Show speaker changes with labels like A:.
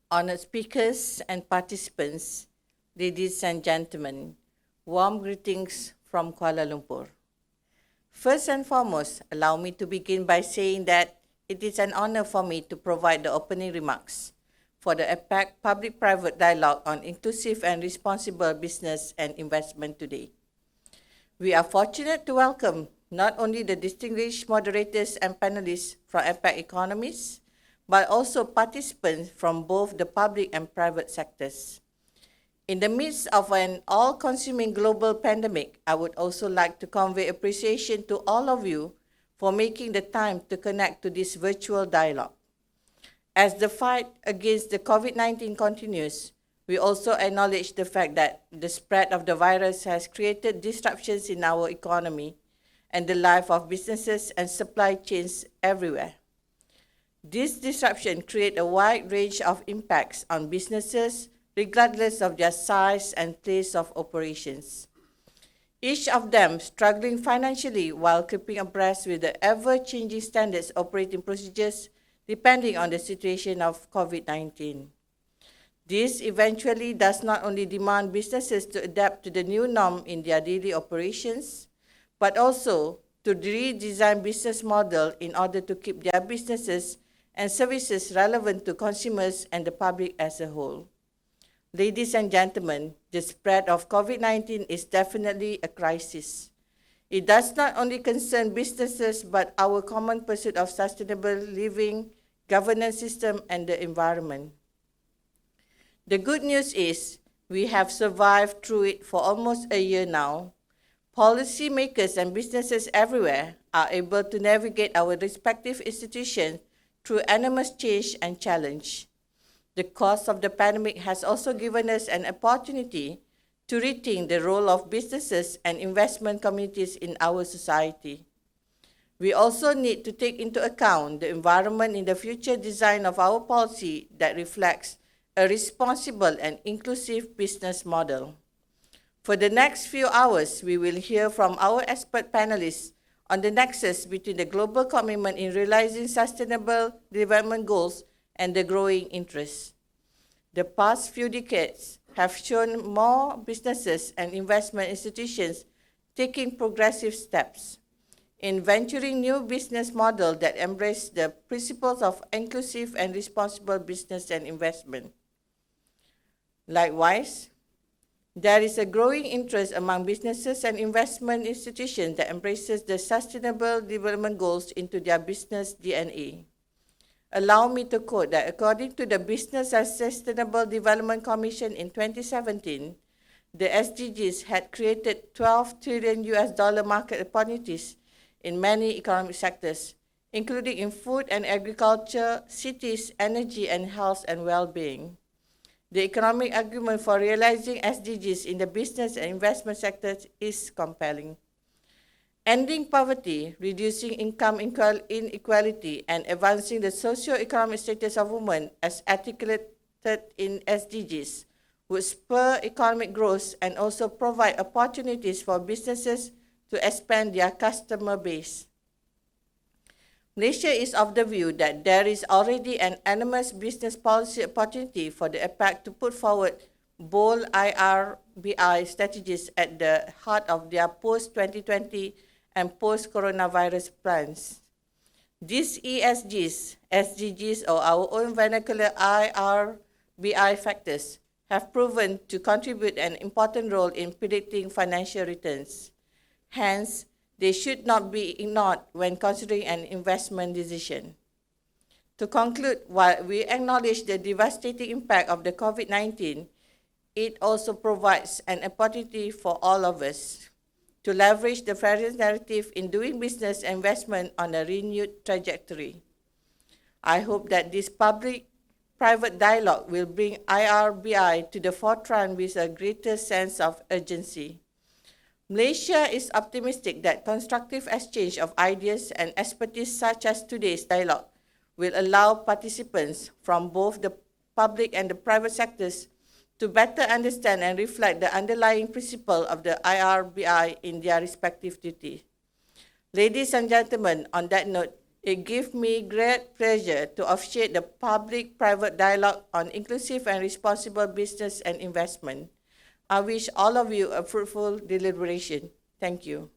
A: Honored speakers and participants, ladies and gentlemen, warm greetings from Kuala Lumpur. First and foremost, allow me to begin by saying that it is an honor for me to provide the opening remarks for the APEC Public-Private Dialogue on Inclusive and Responsible Business and Investment today. We are fortunate to welcome not only the distinguished moderators and panelists from APEC economies, but also participants from both the public and private sectors. In the midst of an all-consuming global pandemic, I would also like to convey appreciation to all of you for making the time to connect to this virtual dialogue. As the fight against the COVID-19 continues, we also acknowledge the fact that the spread of the virus has created disruptions in our economy and the life of businesses and supply chains everywhere. This disruption creates a wide range of impacts on businesses, regardless of their size and place of operations. Each of them struggling financially while keeping abreast with the ever-changing standards operating procedures depending on the situation of COVID-19. This eventually does not only demand businesses to adapt to the new norm in their daily operations, but also to redesign business model in order to keep their businesses and services relevant to consumers and the public as a whole. Ladies and gentlemen, the spread of COVID-19 is definitely a crisis. It does not only concern businesses, but our common pursuit of sustainable living, governance system, and the environment. The good news is we have survived through it for almost a year now. Policymakers and businesses everywhere are able to navigate our respective institutions through enormous change and challenge. The course of the pandemic has also given us an opportunity to rethink the role of businesses and investment communities in our society. We also need to take into account the environment in the future design of our policy that reflects a responsible and inclusive business model. For the next few hours, we will hear from our expert panelists on the nexus between the global commitment in realizing sustainable development goals and the growing interest. The past few decades have shown more businesses and investment institutions taking progressive steps in venturing new business models that embrace the principles of inclusive and responsible business and investment. Likewise, there is a growing interest among businesses and investment institutions that embraces the Sustainable Development Goals into their business DNA. Allow me to quote that according to the Business and Sustainable Development Commission in 2017, the SDGs had created $12 trillion market opportunities in many economic sectors, including in food and agriculture, cities, energy, and health and well-being. The economic argument for realizing SDGs in the business and investment sectors is compelling. Ending poverty, reducing income inequality, and advancing the socio-economic status of women as articulated in SDGs would spur economic growth and also provide opportunities for businesses to expand their customer base. Malaysia is of the view that there is already an enormous business policy opportunity for the APEC to put forward bold IRBI strategies at the heart of their post-2020 and post-coronavirus plans. These ESGs, SDGs, or our own vernacular IRBI factors have proven to contribute an important role in predicting financial returns. Hence, they should not be ignored when considering an investment decision. To conclude, while we acknowledge the devastating impact of the COVID-19, it also provides an opportunity for all of us to leverage the various narrative in doing business and investment on a renewed trajectory. I hope that this public-private dialogue will bring IRBI to the forefront with a greater sense of urgency. Malaysia is optimistic that constructive exchange of ideas and expertise such as today's dialogue will allow participants from both the public and the private sectors to better understand and reflect the underlying principle of the IRBI in their respective duty. Ladies and gentlemen, on that note, It gives me great pleasure to officiate the public-private dialogue on inclusive and responsible business and investment. I wish all of you a fruitful deliberation. Thank you.